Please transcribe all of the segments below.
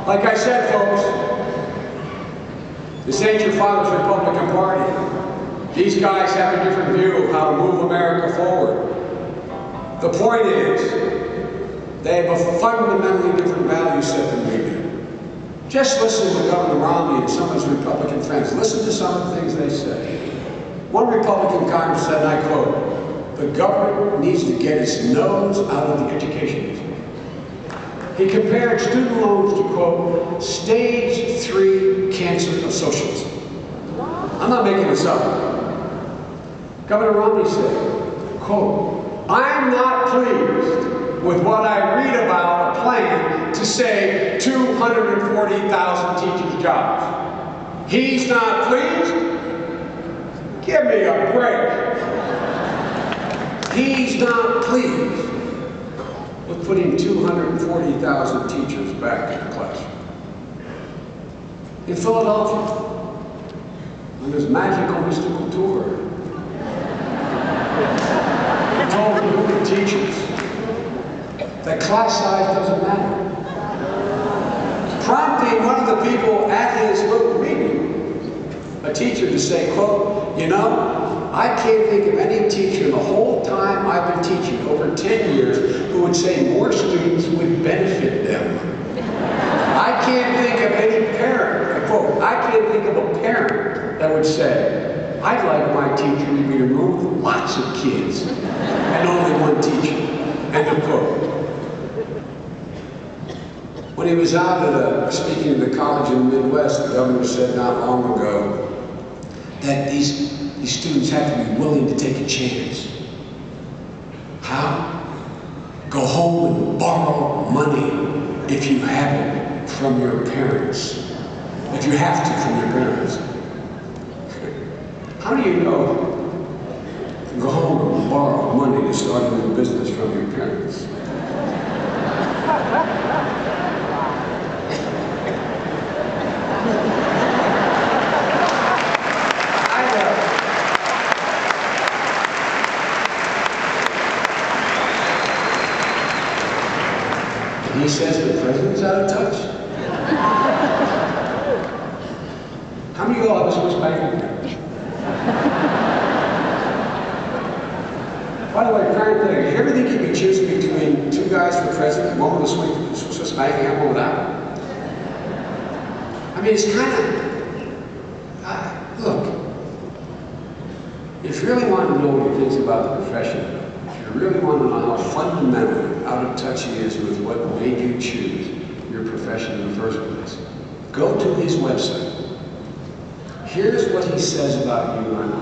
Like I said, folks, this ain't your father's Republican Party. These guys have a different view of how to move America forward. The point is, they have a fundamentally different value set than we do. Just listen to Governor Romney and some of his Republican friends. Listen to some of the things they say. One Republican congressman said, and I quote, "The government needs to get its nose out of the education business." He compared student loans to, quote, "stage 3 cancer of socialism." I'm not making this up. Governor Romney said, quote, "I'm not pleased with what I read about a plan to save 240,000 teachers' jobs." He's not pleased? Give me a break. He's not pleased with putting 240,000 teachers back in the classroom. In Philadelphia, on this magical, mystical tour, he told a group of teachers that class size doesn't matter, prompting one of the people at his little meeting, a teacher, to say, quote, "You know, I can't think of any teacher in the whole time I've been teaching, over 10 years, who would say more students would benefit them. I can't think of any parent," quote, "I can't think of a parent that would say, I'd like my teacher to be in a room with lots of kids and only one teacher," end of quote. When he was out at speaking at a college in the Midwest, the governor said not long ago that these students have to be willing to take a chance. How? Go home and borrow money if you have it from your parents. If you have to from your parents. How do you know to go home and borrow money to start a new business from your parents? He says the president's out of touch. How many of y'all have a Swiss bank account? By the way, current thing, you ever think you'd be choosing between two guys for president, one with a Swiss bank account, one without? I mean, it's kind of, look, if you really want to know what he thinks about the profession, if you really want to know how fundamentally out of touch he is with what made you choose your profession in the first place, go to his website. Here's what he says about you, and I'm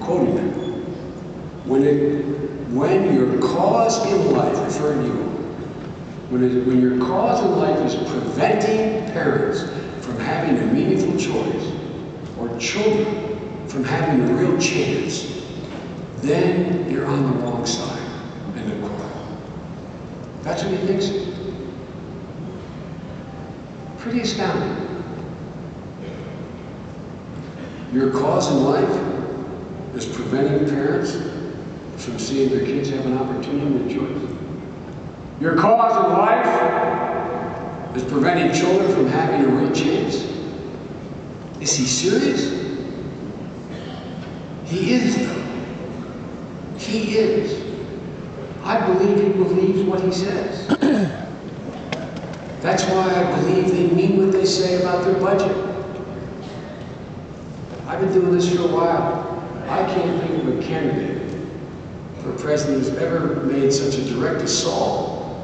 quoting him. When your cause in life, referring to you, when your cause in life is preventing parents from having a meaningful choice, or children from having a real chance, then you're on the wrong side. End of quote. That's what he thinks. Pretty astounding. Your cause in life is preventing parents from seeing their kids have an opportunity and choice. Your cause in life is preventing children from having a real chance. Is he serious? He is, though. He is. I believe he believes what he says. That's why I believe they mean what they say about their budget. I've been doing this for a while. I can't think of a candidate for president who's ever made such a direct assault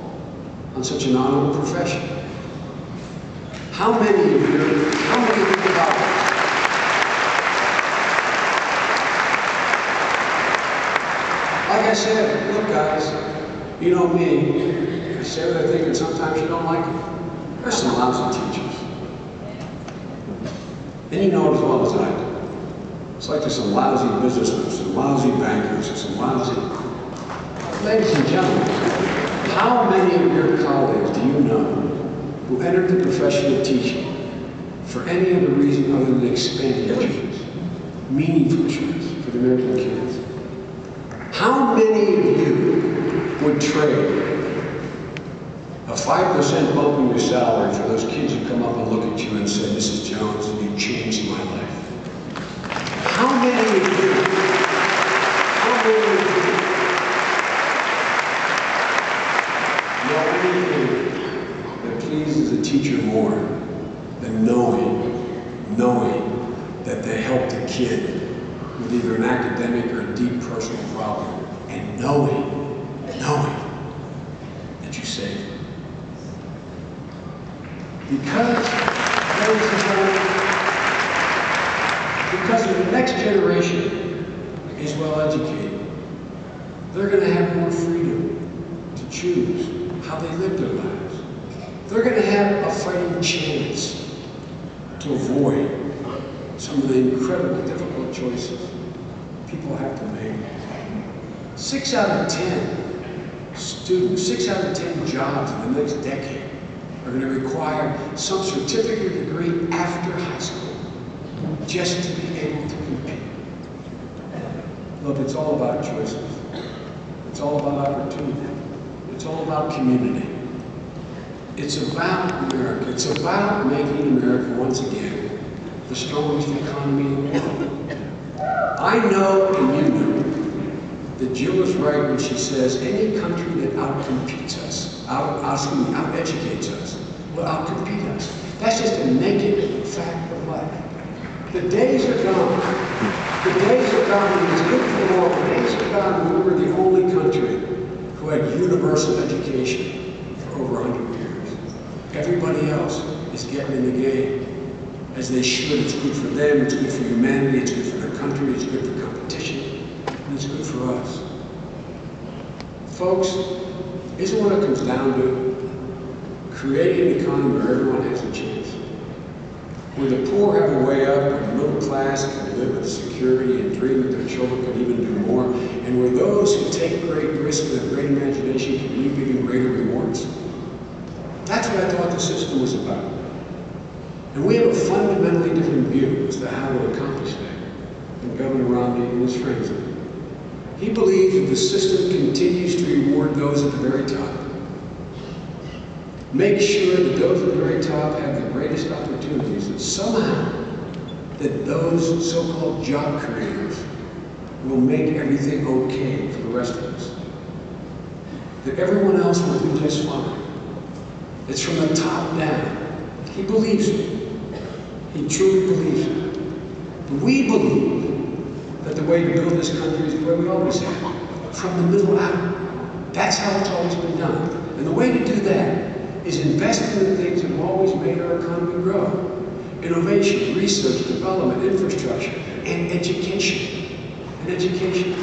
on such an honorable profession. How many of you about it? Like I said, look guys, you know me, I say what I think and sometimes you don't like it. There's some lousy teachers. And you know it as well as I do. It's like there's some lousy businessmen, some lousy bankers, and some lousy... Ladies and gentlemen, how many of your colleagues do you know who entered the profession of teaching for any other reason other than expanding their choice, meaningful choice for the American kids? How many of you would trade a 5% bump in your salary for those kids who come up and look at you and say, Mrs. Jones, you changed my life. How many of you, know anything that pleases a teacher more than knowing that they helped a kid with either an academic or a deep personal problem, and knowing that you saved them? Because if the next generation is well educated, they're going to have more freedom to choose how they live their lives. They're going to have a fighting chance to avoid some of the incredibly difficult choices people have to make. 6 out of 10 students, 6 out of 10 jobs in the next decade are going to require some certificate or degree after high school just to be able to compete. Look, it's all about choices. It's all about opportunity. It's all about community. It's about America. It's about making America once again the strongest economy in the world. I know and you know that Jill is right when she says any country that outcompetes us, out-educates us, will outcompete us. That's just a naked fact of life. The days are gone. The days are gone when it's good for all. The days are gone when we were the only country who had universal education for over 100 years. Everybody else is getting in the game, as they should. It's good for them, it's good for humanity, it's good for their country, it's good for competition, and it's good for us. Folks, isn't what it comes down to? Creating an economy where everyone has a chance. Where the poor have a way up, where the middle class can live with security and dream that their children can even do more, and where those who take great risks with a great imagination can reap even greater rewards. That's what I thought the system was about. And we have a fundamentally different view as to how to accomplish that than Governor Romney and his friends do. He believes that the system continues to reward those at the very top. Make sure that those at the very top have the greatest opportunities, and somehow that those so-called job creators will make everything okay for the rest of us. That everyone else will do just fine. It's from the top down. He believes it. He truly believes it. But we believe that the way to build this country is the way we always have, from the middle out. That's how it's always been done. And the way to do that is invest in the things that have always made our economy grow. Innovation, research, development, infrastructure, and education. And education.